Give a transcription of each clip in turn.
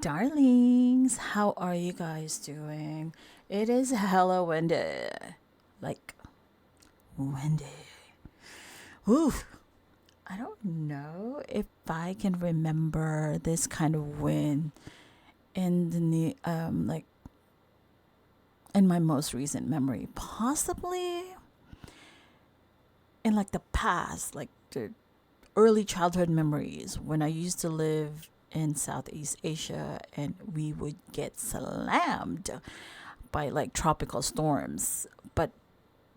Darlings, how are you guys doing? It is hella windy. Like, windy. Oof. I don't know if I can remember this kind of wind in like in my most recent memory. Possibly in like the past, like the early childhood memories when I used to live in Southeast Asia and we would get slammed by like tropical storms. But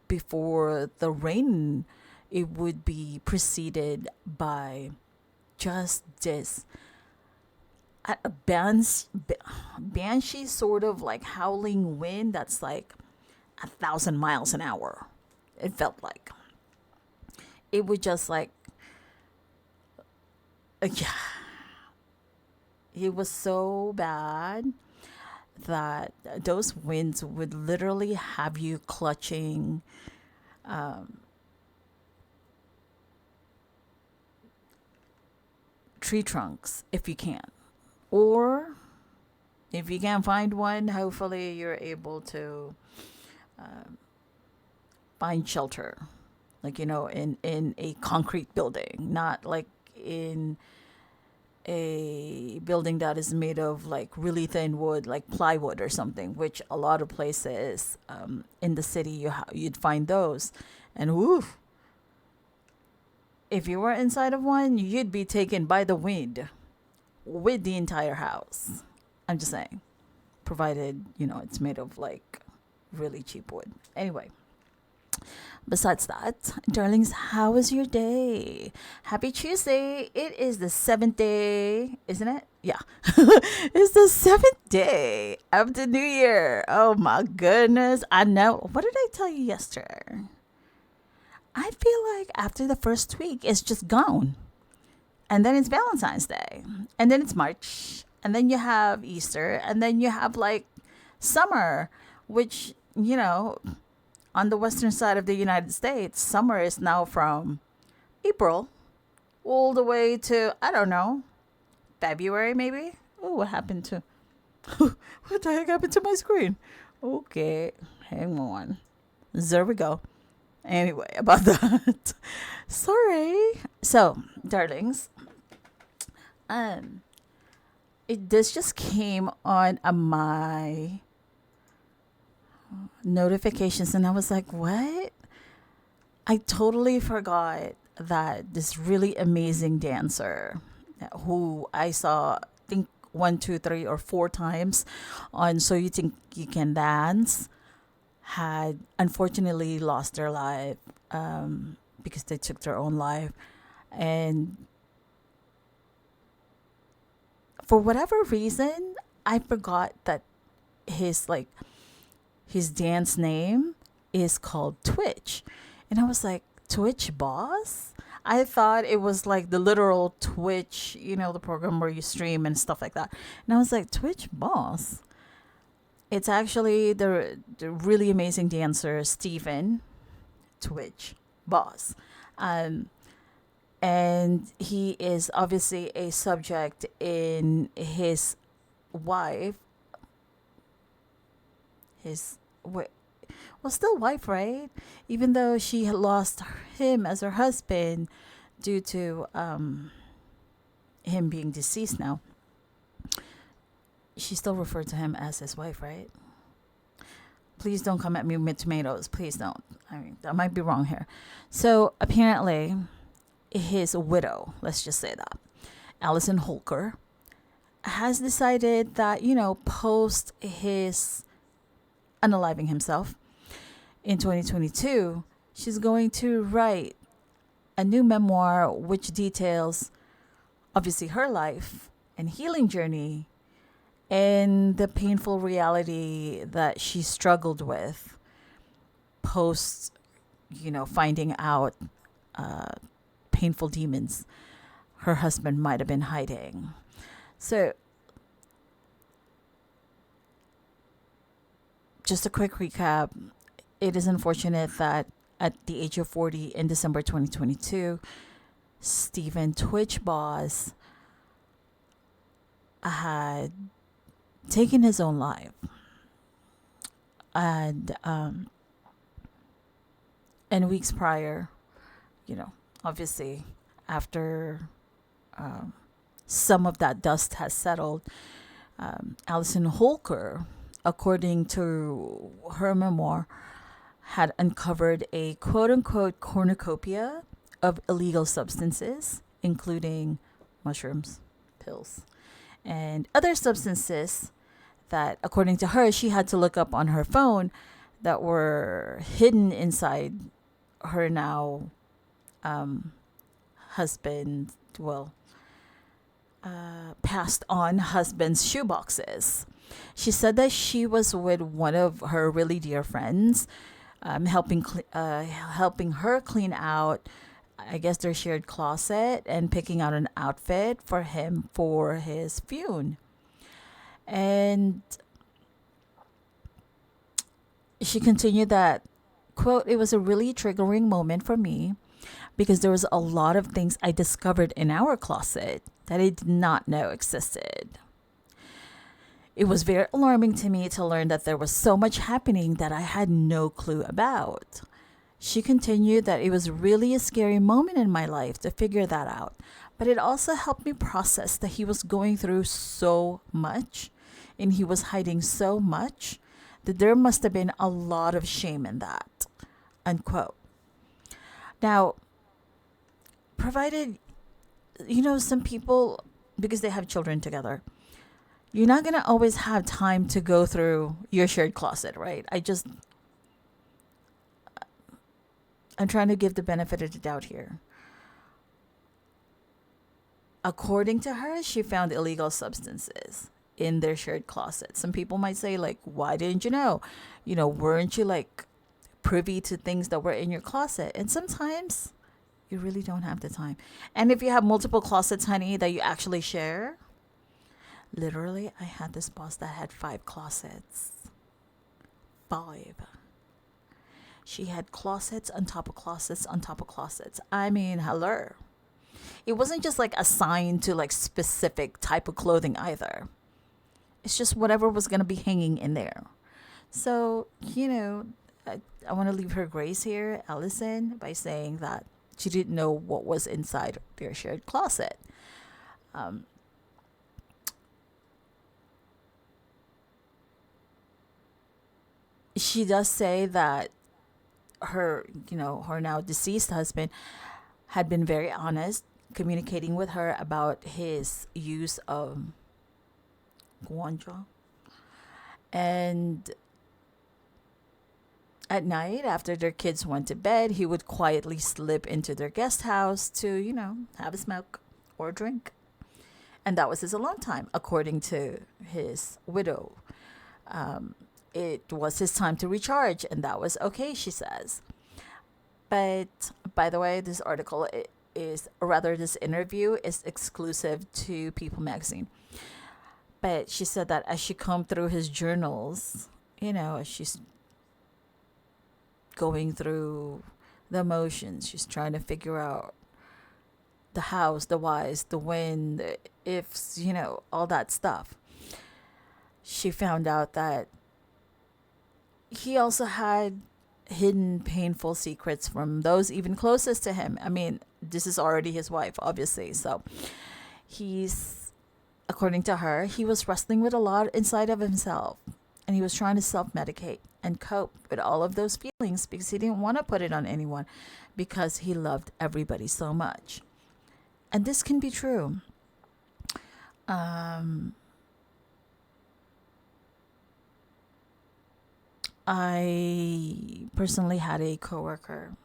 before the rain, it would be preceded by just this a banshee sort of like howling wind that's like 1,000 miles an hour. It felt like it would just like yeah, it was so bad that those winds would literally have you clutching tree trunks if you can. Or if you can't find one, hopefully you're able to find shelter. Like, in a concrete building, not like in a building that is made of like really thin wood, like plywood or something, which a lot of places in the city you'd find those. And woof, if you were inside of one, you'd be taken by the wind with the entire house. I'm just saying, provided it's made of like really cheap wood. Anyway, besides that, darlings, how was your day? Happy Tuesday. It is the seventh day, isn't it? Yeah. It's the seventh day of the new year. Oh my goodness. I know. What did I tell you yesterday? I feel like after the first week, it's just gone. And then it's Valentine's Day. And then it's March. And then you have Easter. And then you have like summer, which, on the western side of the United States, summer is now from April all the way to, I don't know, February maybe? Oh, what happened to... what the heck happened to my screen? Okay, hang on. There we go. Anyway, about that. Sorry. So, darlings, this just came on my notifications and I was like, what? I totally forgot that this really amazing dancer who I saw, I think 1, 2, 3, or 4 times on So You Think You Can Dance had unfortunately lost their life because they took their own life. And for whatever reason, I forgot that his like his dance name is called Twitch. And I was like, Twitch boss? I thought it was like the literal Twitch, the program where you stream and stuff like that. And I was like, Twitch boss? It's actually the really amazing dancer, Stephen Twitch boss. And he is obviously a subject in his wife, well, still wife, right? Even though she had lost him as her husband due to him being deceased now, she still referred to him as his wife, right? Please don't come at me with tomatoes. Please don't. I mean, that might be wrong here. So apparently, his widow, let's just say that, Allison Holker, has decided that, post his unaliving himself in 2022, she's going to write a new memoir which details obviously her life and healing journey and the painful reality that she struggled with post, finding out painful demons her husband might have been hiding. So, just a quick recap. It is unfortunate that at the age of 40 in December 2022, Stephen Twitch Boss had taking his own life. And weeks prior, obviously, after some of that dust has settled, Allison Holker, according to her memoir, had uncovered a quote unquote cornucopia of illegal substances, including mushrooms, pills, and other substances that, according to her, she had to look up on her phone that were hidden inside her now husband, passed on husband's shoeboxes. She said that she was with one of her really dear friends, helping her clean out, I guess, their shared closet and picking out an outfit for him for his funeral. And she continued that, quote, "It was a really triggering moment for me because there was a lot of things I discovered in our closet that I did not know existed. It was very alarming to me to learn that there was so much happening that I had no clue about." She continued that it was really a scary moment in my life to figure that out, but it also helped me process that he was going through so much and he was hiding so much that there must have been a lot of shame in that, unquote. Now, provided, some people, because they have children together, you're not going to always have time to go through your shared closet, right? I'm trying to give the benefit of the doubt here. According to her, she found illegal substances in their shared closet. Some people might say, like, why didn't you know? Weren't you like privy to things that were in your closet? And sometimes you really don't have the time. And if you have multiple closets, honey, that you actually share, literally, I had this boss that had 5 closets. 5. She had closets on top of closets on top of closets. I mean, hello. It wasn't just like assigned to like specific type of clothing either. It's just whatever was going to be hanging in there. So, I want to leave her grace here, Allison, by saying that she didn't know what was inside their shared closet. She does say that her now deceased husband had been very honest, communicating with her about his use of guanjo. And at night, after their kids went to bed, he would quietly slip into their guest house to, have a smoke or a drink. And that was his alone time, according to his widow. It was his time to recharge, and that was okay, she says. But by the way, this interview is exclusive to People magazine. But she said that as she combed through his journals, as she's going through the motions, she's trying to figure out the hows, the whys, the when, the ifs, all that stuff. She found out that he also had hidden painful secrets from those even closest to him. I mean, this is already his wife, obviously. So according to her, he was wrestling with a lot inside of himself. And he was trying to self-medicate and cope with all of those feelings because he didn't want to put it on anyone because he loved everybody so much. And this can be true. I personally had a coworker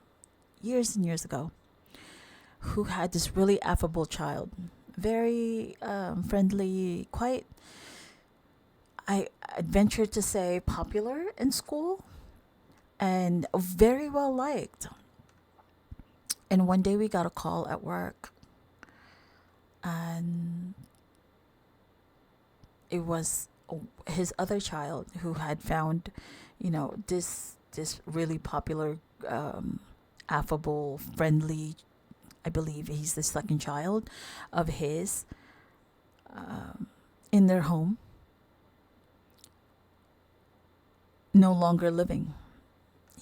years and years ago who had this really affable child, very friendly, quite, I'd venture to say, popular in school and very well liked. And one day we got a call at work, and it was his other child who had found, this really popular, affable, friendly, I believe he's the second child of his, in their home. no longer living.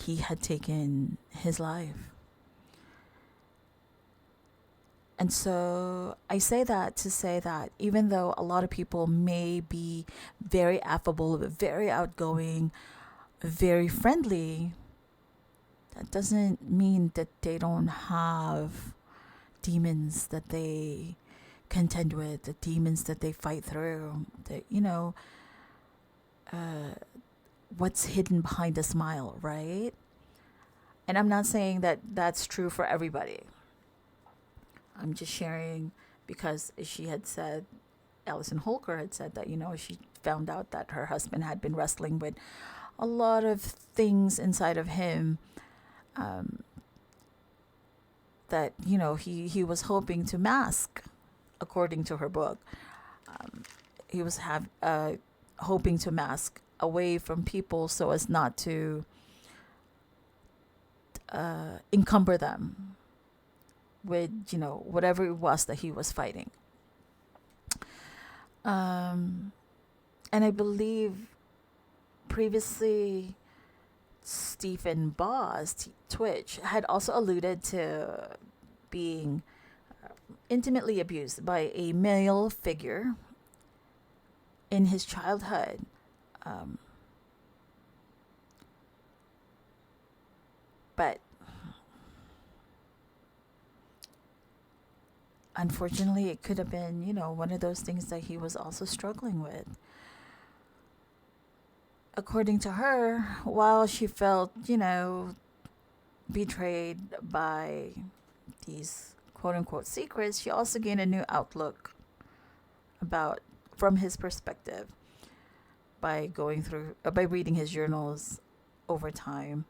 He had taken his life. And so I say that to say that even though a lot of people may be very affable, very outgoing, very friendly, that doesn't mean that they don't have demons that they contend with, the demons that they fight through, that, uh, what's hidden behind a smile, right? And I'm not saying that that's true for everybody. I'm just sharing because she had said, Allison Holker had said that, she found out that her husband had been wrestling with a lot of things inside of him, um, that, he was hoping to mask, according to her book. He was hoping to mask away from people so as not to encumber them with, whatever it was that he was fighting. And I believe previously Stephen Boss, Twitch, had also alluded to being intimately abused by a male figure in his childhood. But unfortunately, it could have been, one of those things that he was also struggling with. According to her, while she felt, betrayed by these quote unquote secrets, she also gained a new outlook about from his perspective by by reading his journals over time.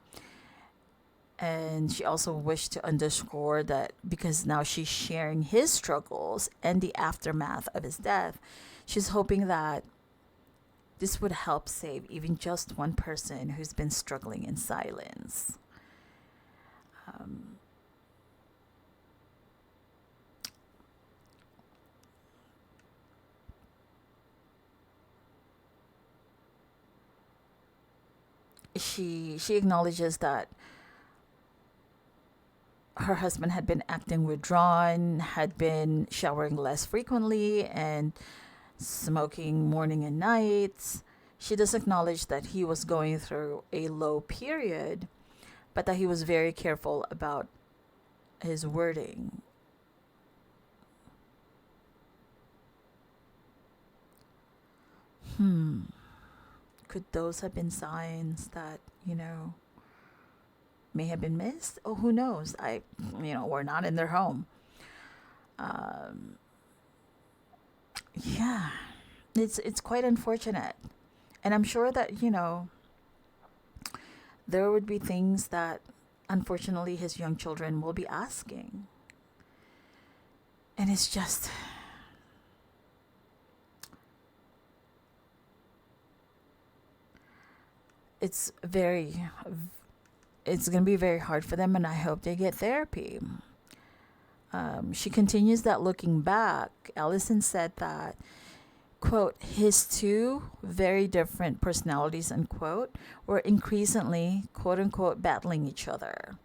And she also wished to underscore that because now she's sharing his struggles and the aftermath of his death, she's hoping that this would help save even just one person who's been struggling in silence. She acknowledges that her husband had been acting withdrawn, had been showering less frequently, and smoking morning and night. She does acknowledge that he was going through a low period, but that he was very careful about his wording. Could those have been signs that, may have been missed? Oh, who knows? We're not in their home. Yeah, it's quite unfortunate, and I'm sure that there would be things that unfortunately his young children will be asking, and it's very it's going to be very hard for them, and I hope they get therapy. She continues that looking back, Allison said that, quote, his two very different personalities, unquote, were increasingly, quote unquote, battling each other.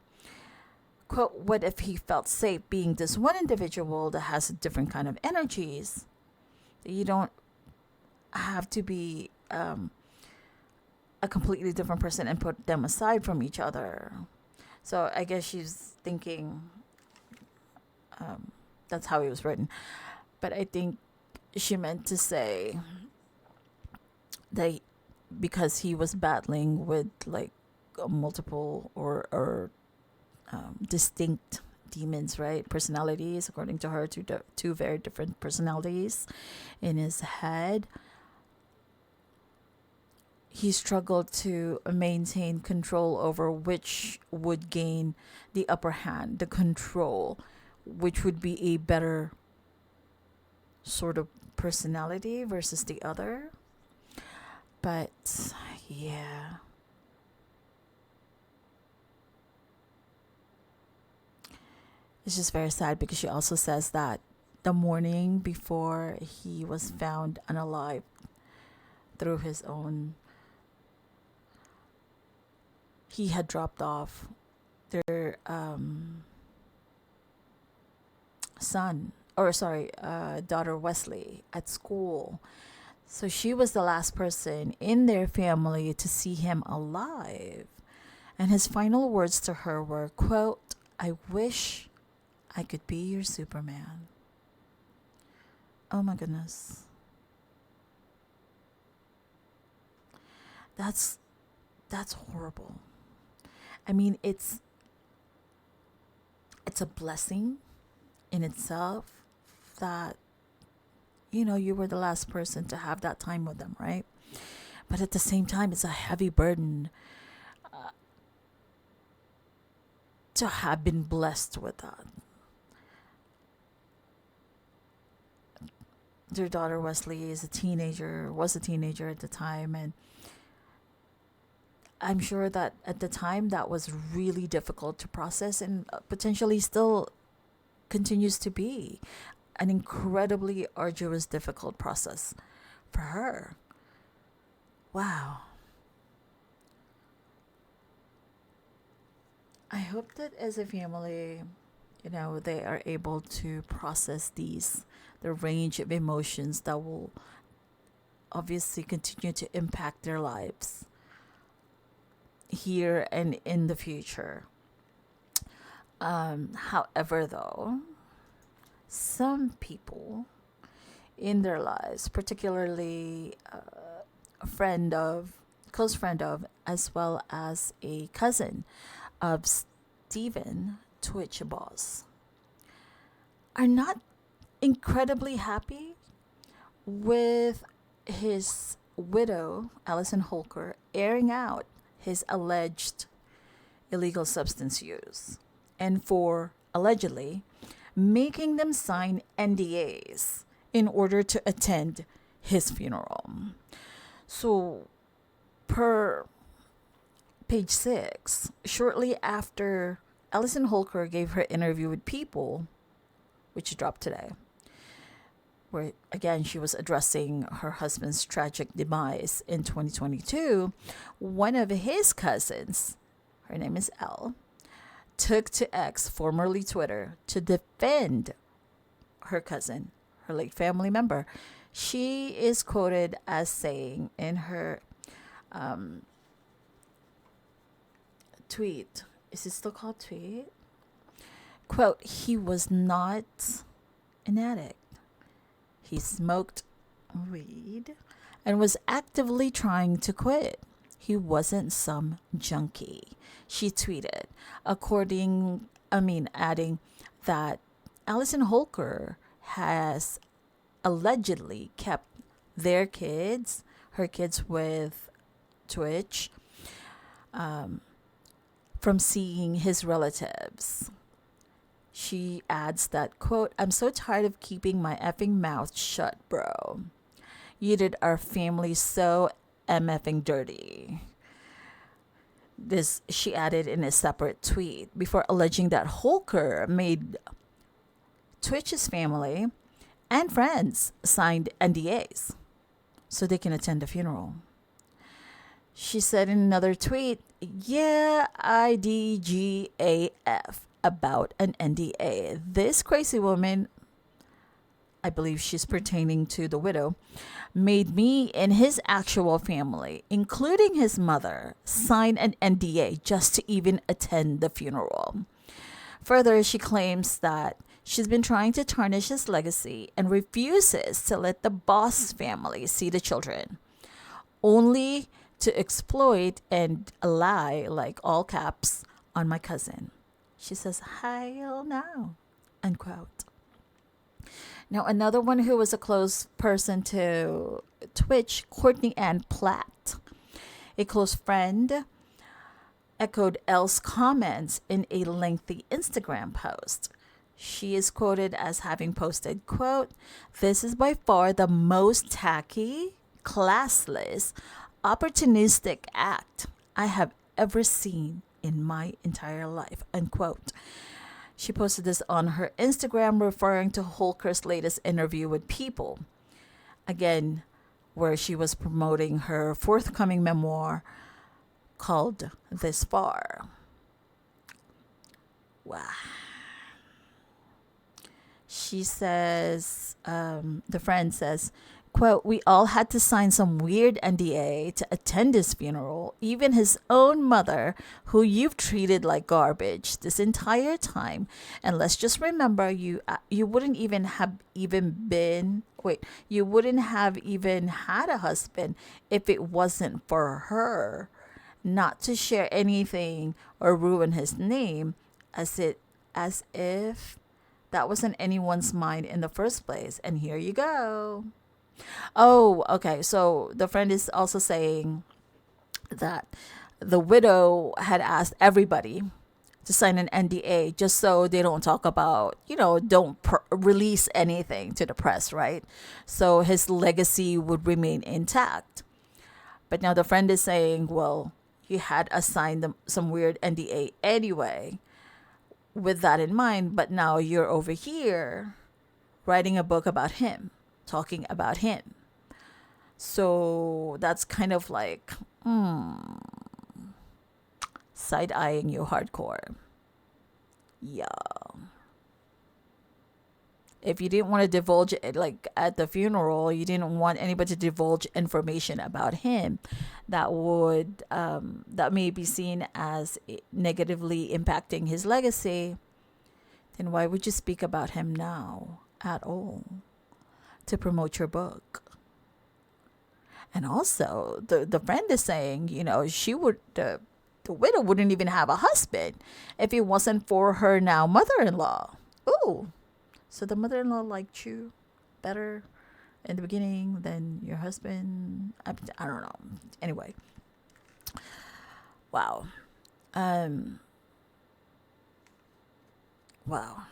Quote, what if he felt safe being this one individual that has a different kind of energies? You don't have to be a completely different person and put them aside from each other. So I guess she's thinking that's how it was written. But I think she meant to say that because he was battling with like multiple or distinct demons, right? Personalities, according to her, two very different personalities in his head. He struggled to maintain control over which would gain the upper hand, the control, which would be a better sort of personality versus the other. But yeah. It's just very sad because she also says that the morning before he was found unalive through his own he had dropped off their daughter Wesley at school. So she was the last person in their family to see him alive. And his final words to her were, quote, "I wish I could be your Superman." Oh my goodness. That's horrible. I mean, it's a blessing in itself that you were the last person to have that time with them, right? But at the same time, it's a heavy burden to have been blessed with that. Their daughter Wesley was a teenager at the time, and I'm sure that at the time that was really difficult to process, and potentially still continues to be an incredibly arduous, difficult process for her. Wow. I hope that as a family, they are able to process the range of emotions that will obviously continue to impact their lives here and in the future. However, though, some people in their lives, particularly a close friend of, as well as a cousin of Stephen Twitch Boss, are not incredibly happy with his widow, Allison Holker, airing out his alleged illegal substance use, and for allegedly making them sign NDAs in order to attend his funeral. So, per page 6, shortly after Allison Holker gave her interview with People, which dropped today, where again she was addressing her husband's tragic demise in 2022, one of his cousins, her name is Elle, took to X, formerly Twitter, to defend her cousin, her late family member. She is quoted as saying in her tweet, is it still called tweet? Quote, "He was not an addict. He smoked weed and was actively trying to quit. He wasn't some junkie," she tweeted, adding that Allison Holker has allegedly kept her kids with Twitch, from seeing his relatives. She adds that, quote, "I'm so tired of keeping my effing mouth shut, bro. You did our family so MFing dirty." This she added in a separate tweet before alleging that Holker made Twitch's family and friends signed NDAs so they can attend the funeral. She said in another tweet, "Yeah, IDGAF about an NDA. This crazy woman," I believe she's pertaining to the widow, "made me and his actual family, including his mother, sign an NDA just to even attend the funeral." Further, she claims that she's been trying to tarnish his legacy and refuses to let the Boss family see the children, only to exploit and lie, like all caps, on my cousin. She says, "Hell no," unquote. Now, another one who was a close person to Twitch, Courtney Ann Platt, a close friend, echoed Elle's comments in a lengthy Instagram post. She is quoted as having posted, quote, "This is by far the most tacky, classless, opportunistic act I have ever seen in my entire life," unquote. She posted this on her Instagram, referring to Holker's latest interview with People, again, where she was promoting her forthcoming memoir called this far. Wow. She says, the friend says, quote, we all had to sign some weird NDA to attend his funeral, even his own mother, who you've treated like garbage this entire time. And let's just remember, you wouldn't even have you wouldn't have even had a husband if it wasn't for her not to share anything or ruin his name, as if that wasn't anyone's mind in the first place. And here you go. Oh, okay. So the friend is also saying that the widow had asked everybody to sign an NDA just so they don't talk about, don't release anything to the press, right? So his legacy would remain intact. But now the friend is saying, well, you had assigned them some weird NDA anyway with that in mind, but now you're over here writing a book about him, talking about him. So that's kind of like side-eyeing you hardcore. Yeah. If you didn't want to divulge it, like at the funeral, you didn't want anybody to divulge information about him that would that may be seen as negatively impacting his legacy, then why would you speak about him now at all to promote your book? And also, the friend is saying, she would the widow wouldn't even have a husband if it wasn't for her now mother-in-law. Ooh. So the mother-in-law liked you better in the beginning than your husband. I don't know. Anyway. Wow. Wow.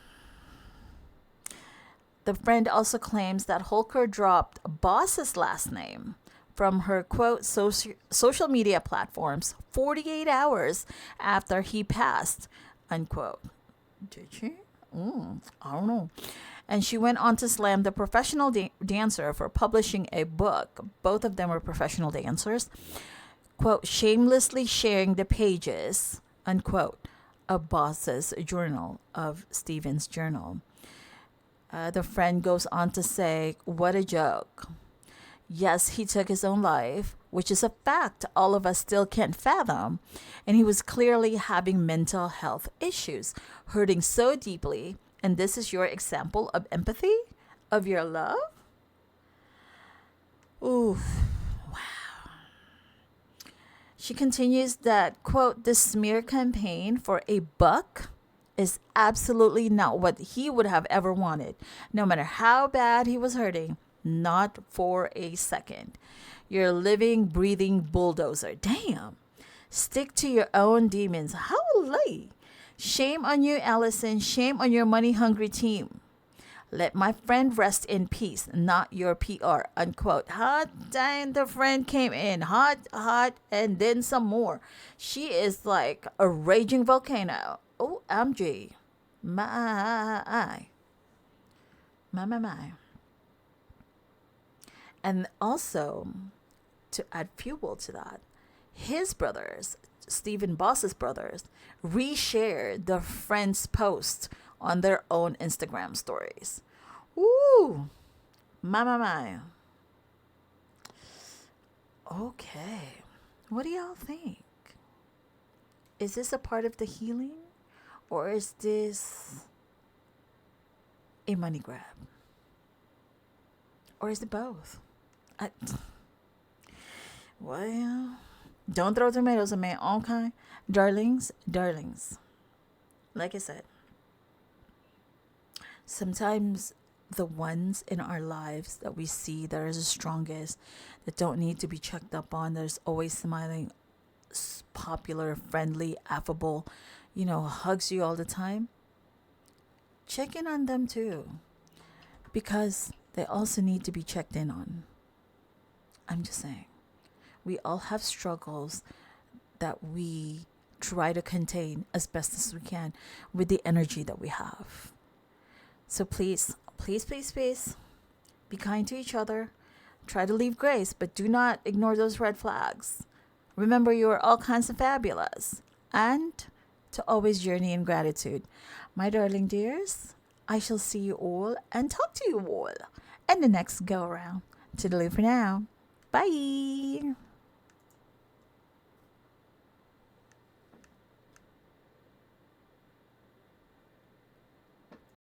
The friend also claims that Holker dropped Boss's last name from her, quote, social media platforms 48 hours after he passed, unquote. Did she? I don't know. And she went on to slam the professional dancer for publishing a book. Both of them were professional dancers. Quote, shamelessly sharing the pages, unquote, of Boss's journal, of Stephen's journal. The friend goes on to say, what a joke. Yes, he took his own life, which is a fact all of us still can't fathom. And he was clearly having mental health issues, hurting so deeply. And this is your example of empathy, of your love? Ooh, wow. She continues that, quote, the smear campaign for a buck is absolutely not what he would have ever wanted, no matter how bad he was hurting. Not for a second. You're a living, breathing bulldozer. Damn. Stick to your own demons. Holy. Shame on you, Allison. Shame on your money-hungry team. Let my friend rest in peace, not your PR, unquote. Hot dang, the friend came in. Hot, and then some more. She is like a raging volcano. OMG. My. And also, to add fuel to that, his brothers, Stephen Boss's brothers, reshared the friend's post on their own Instagram stories. Ooh, my. Okay, what do y'all think? Is this a part of the healing, or is this a money grab? Or is it both? Well, don't throw tomatoes at me, okay? Darlings. Like I said, sometimes the ones in our lives that we see that are the strongest, that don't need to be checked up on, that is always smiling, popular, friendly, affable, hugs you all the time, check in on them too. Because they also need to be checked in on. I'm just saying. We all have struggles that we try to contain as best as we can with the energy that we have. So please, be kind to each other. Try to leave grace, but do not ignore those red flags. Remember, you are all kinds of fabulous. And to always journey in gratitude. My darling dears, I shall see you all and talk to you all in the next go around. Toodaloo for now. Bye.